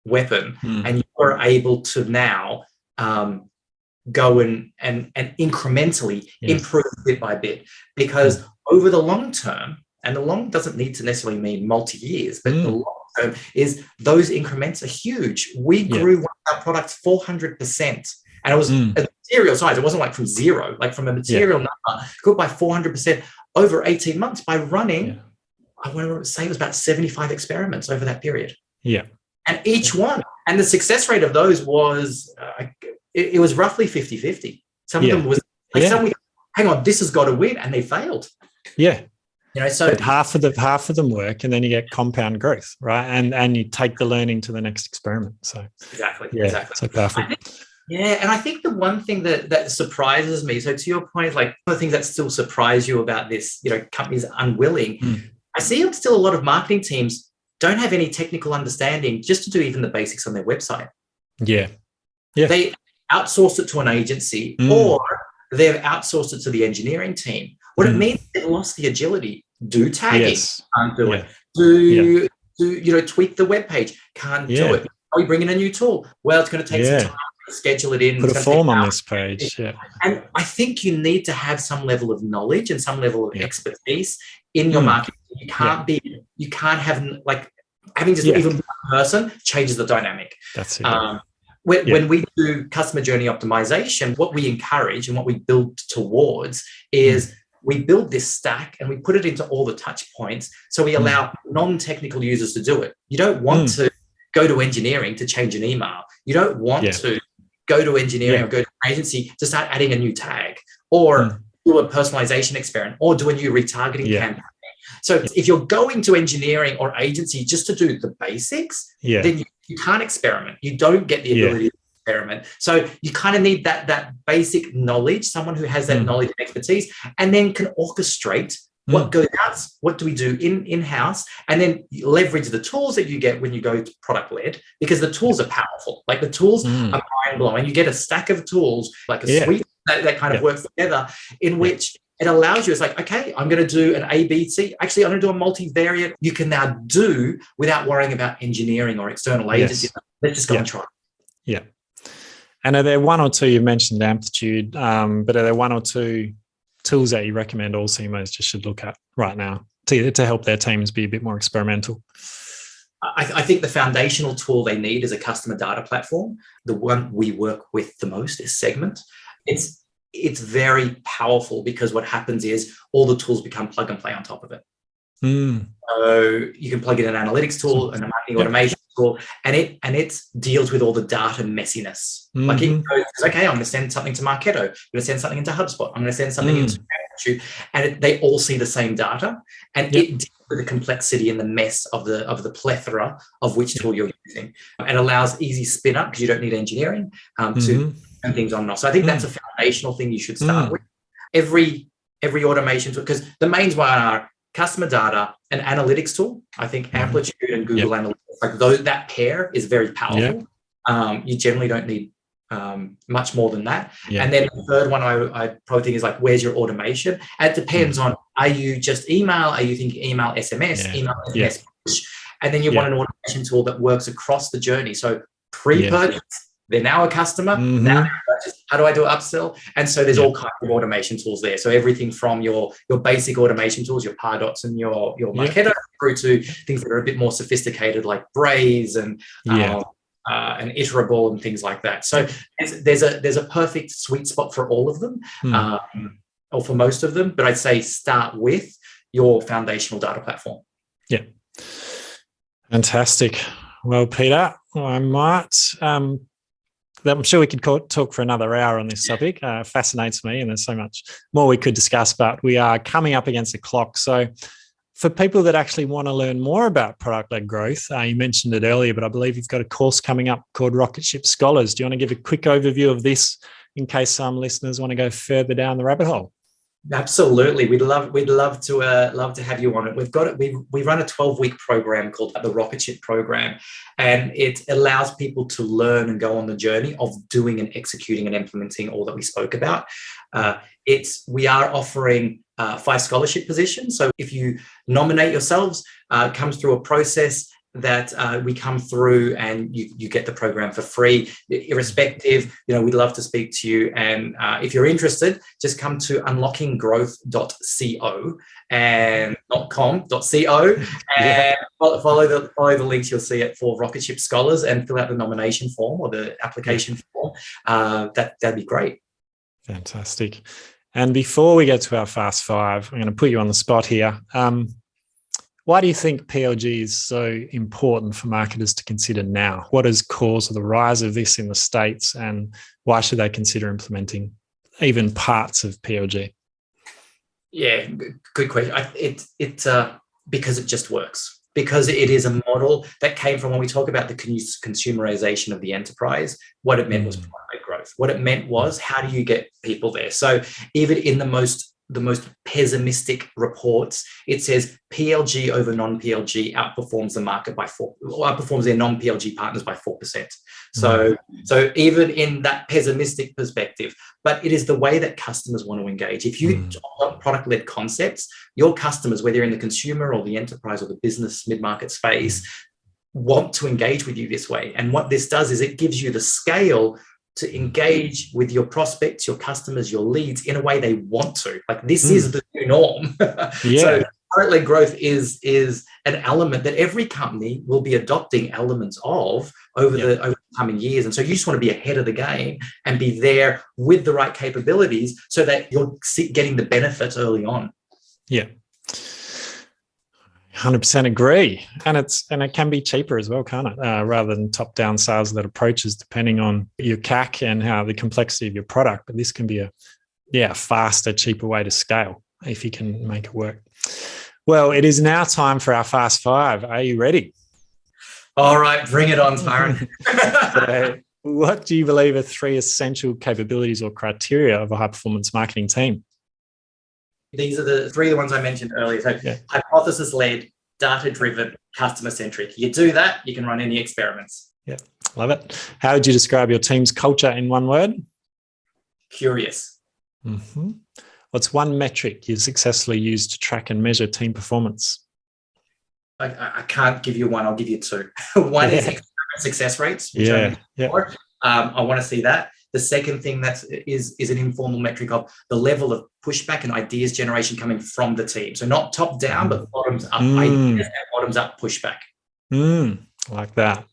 weapon and you are able to now go and incrementally improve bit by bit. Because over the long term, and the long doesn't need to necessarily mean multi-years, but the long term is those increments are huge. We grew one of our products 400%. And it was a material size. It wasn't like from zero, like from a material number, grew by 400% over 18 months by running, I want to say it was about 75 experiments over that period. Yeah. And each one, and the success rate of those was, it was roughly 50-50. Some of them was, like some, hang on, this has got to win, and they failed. Yeah. So but half of them work, and then you get compound growth, right? And you take the learning to the next experiment. So exactly. So powerful. And I think the one thing that surprises me, so to your point, like one of the things that still surprise you about this, companies unwilling, I see still a lot of marketing teams don't have any technical understanding just to do even the basics on their website. Yeah. They outsource it to an agency or they've outsourced it to the engineering team. What it means, they've lost the agility. Do tagging, can't do it. Do tweak the web page, can't do it. Are we bringing a new tool? Well, it's going to take some time. Schedule it in. Put a form on this page. And I think you need to have some level of knowledge and some level of expertise in your marketing. You can't have like having just even one person changes the dynamic. That's it. When we do customer journey optimization, what we encourage and what we build towards is we build this stack and we put it into all the touch points. So we allow non-technical users to do it. You don't want to go to engineering to change an email. You don't want to go to engineering or go to an agency to start adding a new tag or do a personalization experiment or do a new retargeting campaign. So if you're going to engineering or agency just to do the basics, then you can't experiment. You don't get the ability to experiment. So you kind of need that basic knowledge, someone who has that knowledge and expertise, and then can orchestrate What goes out? What do we do in-house? And then leverage the tools that you get when you go to product-led, because the tools are powerful. Like the tools are mind-blowing. You get a stack of tools, like a suite that kind of works together, in which it allows you, it's like, okay, I'm going to do an ABC. Actually, I'm going to do a multivariate. You can now do without worrying about engineering or external agencies. Let's just go and try. Yeah. And are there one or two, you mentioned Amplitude, but are there one or two tools that you recommend all CMOs just should look at right now to help their teams be a bit more experimental? I think the foundational tool they need is a customer data platform. The one we work with the most is Segment. It's very powerful because what happens is all the tools become plug and play on top of it. So you can plug in an analytics tool and a marketing automation tool, and it deals with all the data messiness. Like it goes, okay, I'm going to send something to Marketo. I'm going to send something into HubSpot. I'm going to send something into Amplitude, and they all see the same data, and it deals with the complexity and the mess of the plethora of which tool you're using. It allows easy spin up because you don't need engineering to turn things on and off. So I think that's a foundational thing you should start with. Every automation tool, because the mains one are customer data and analytics tool. I think Amplitude and Google Analytics, like that pair is very powerful. You generally don't need much more than that. And then the third one I probably think is like, where's your automation? And it depends on, are you just email? Are you thinking email, SMS, email, SMS, push? And then you want an automation tool that works across the journey. So pre-purchase, they're now a customer. Now they're purchased. How do I do an upsell? And so there's all kinds of automation tools there. So everything from your basic automation tools, your Pardots and your Marketo, through to things that are a bit more sophisticated, like Braze and Iterable and things like that. So there's a perfect sweet spot for all of them, or for most of them. But I'd say start with your foundational data platform. Yeah. Fantastic. Well, Peter, I might... I'm sure we could talk for another hour on this topic. Fascinates me, and there's so much more we could discuss, but we are coming up against the clock. So for people that actually want to learn more about product-led growth, you mentioned it earlier, but I believe you've got a course coming up called Rocket Ship Scholars. Do you want to give a quick overview of this in case some listeners want to go further down the rabbit hole? Absolutely, we'd love to have you on it. We run a 12-week program called the Rocket Ship program, and it allows people to learn and go on the journey of doing and executing and implementing all that we spoke about. We are offering 5 scholarship positions. So if you nominate yourselves, it comes through a process that we come through, and you get the program for free, irrespective. We'd love to speak to you, and if you're interested, just come to unlockinggrowth.co and .com.co and follow the links you'll see it for Rocket Ship Scholars, and fill out the nomination form or the application form. That'd be great. Fantastic. And before we get to our Fast Five, I'm going to put you on the spot here. Why do you think PLG is so important for marketers to consider now? What has caused the rise of this in the States, and why should they consider implementing even parts of PLG? Yeah, good question. It's because it just works. Because it is a model that came from, when we talk about the consumerization of the enterprise, what it meant was product growth. What it meant was, how do you get people there? So even in the most pessimistic reports, it says PLG over non-PLG outperforms the market by outperforms their non-PLG partners by 4%. So even in that pessimistic perspective, but it is the way that customers want to engage. If you adopt product-led concepts, your customers, whether you're in the consumer or the enterprise or the business mid-market space, want to engage with you this way. And what this does is it gives you the scale to engage with your prospects, your customers, your leads in a way they want to. Like, this is the new norm. So product-led growth is an element that every company will be adopting elements of over the coming years. And so you just want to be ahead of the game and be there with the right capabilities so that you're getting the benefits early on. Yeah. 100% agree. And it can be cheaper as well, can't it? Rather than top-down sales-led approaches, depending on your CAC and how the complexity of your product. But this can be a faster, cheaper way to scale if you can make it work. Well, it is now time for our Fast Five. Are you ready? All right, bring it on, Tyron. So, what do you believe are 3 essential capabilities or criteria of a high-performance marketing team? These are the three of the ones I mentioned earlier. So hypothesis-led, data-driven, customer-centric. You do that, you can run any experiments. Yeah, love it. How would you describe your team's culture in one word? Curious. Mm-hmm. What's one metric you've successfully used to track and measure team performance? I can't give you one. I'll give you two. One is experiment success rates. Which I want to see that. The second thing is an informal metric of the level of pushback and ideas generation coming from the team. So not top down, but bottoms up ideas and bottoms up pushback. Like that.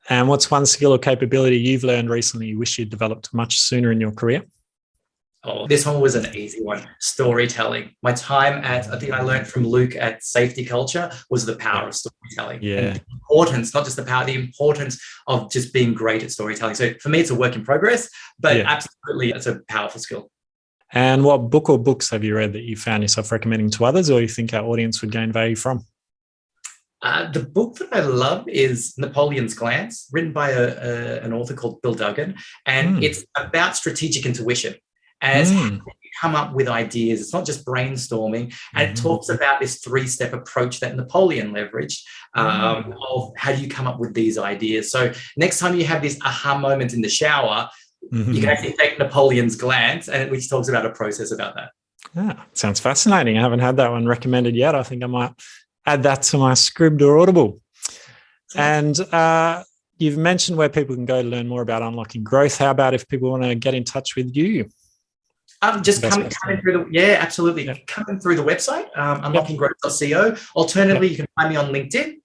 And what's one skill or capability you've learned recently you wish you'd developed much sooner in your career? Oh, this one was an easy one. Storytelling. My time I think I learned from Luke at Safety Culture was the power of storytelling. Yeah. And the importance, not just the power, the importance of just being great at storytelling. So for me, it's a work in progress, but absolutely it's a powerful skill. And what book or books have you read that you found yourself recommending to others or you think our audience would gain value from? The book that I love is Napoleon's Glance, written by an author called Bill Duggan. And it's about strategic intuition. As how you come up with ideas. It's not just brainstorming. And it talks about this 3-step approach that Napoleon leveraged of how do you come up with these ideas. So next time you have this aha moment in the shower, you can actually take Napoleon's Glance, which talks about a process about that. Yeah, sounds fascinating. I haven't had that one recommended yet. I think I might add that to my Scribd or Audible. And you've mentioned where people can go to learn more about unlocking growth. How about if people want to get in touch with you? Just coming through absolutely. Yeah. Coming through the website, unlockinggrowth.co. Alternatively, you can find me on LinkedIn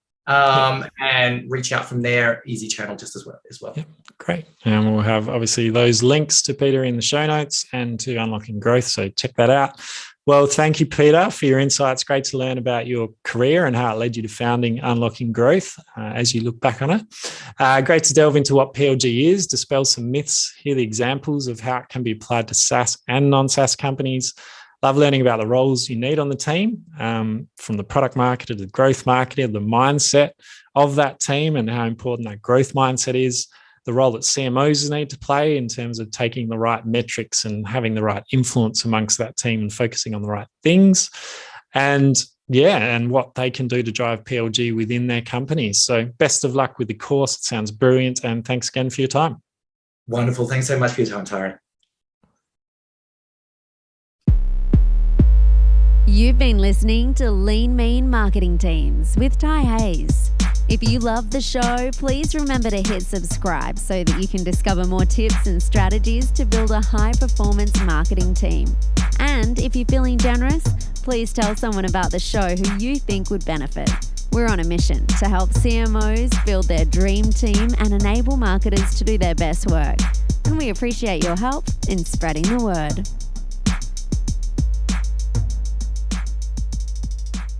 and reach out from there. Easy channel just as well. Yeah, great. And we'll have obviously those links to Peter in the show notes and to Unlocking Growth. So check that out. Well, thank you, Peter, for your insights. Great to learn about your career and how it led you to founding Unlocking Growth as you look back on it. Great to delve into what PLG is, dispel some myths, hear the examples of how it can be applied to SaaS and non-SaaS companies. Love learning about the roles you need on the team, from the product marketer to the growth marketer, the mindset of that team and how important that growth mindset is. The role that CMOs need to play in terms of taking the right metrics and having the right influence amongst that team and focusing on the right things. And what they can do to drive PLG within their companies. So best of luck with the course. It sounds brilliant. And thanks again for your time. Wonderful. Thanks so much for your time, Tyron. You've been listening to Lean Mean Marketing Teams with Ty Hayes. If you love the show, please remember to hit subscribe so that you can discover more tips and strategies to build a high-performance marketing team. And if you're feeling generous, please tell someone about the show who you think would benefit. We're on a mission to help CMOs build their dream team and enable marketers to do their best work. And we appreciate your help in spreading the word.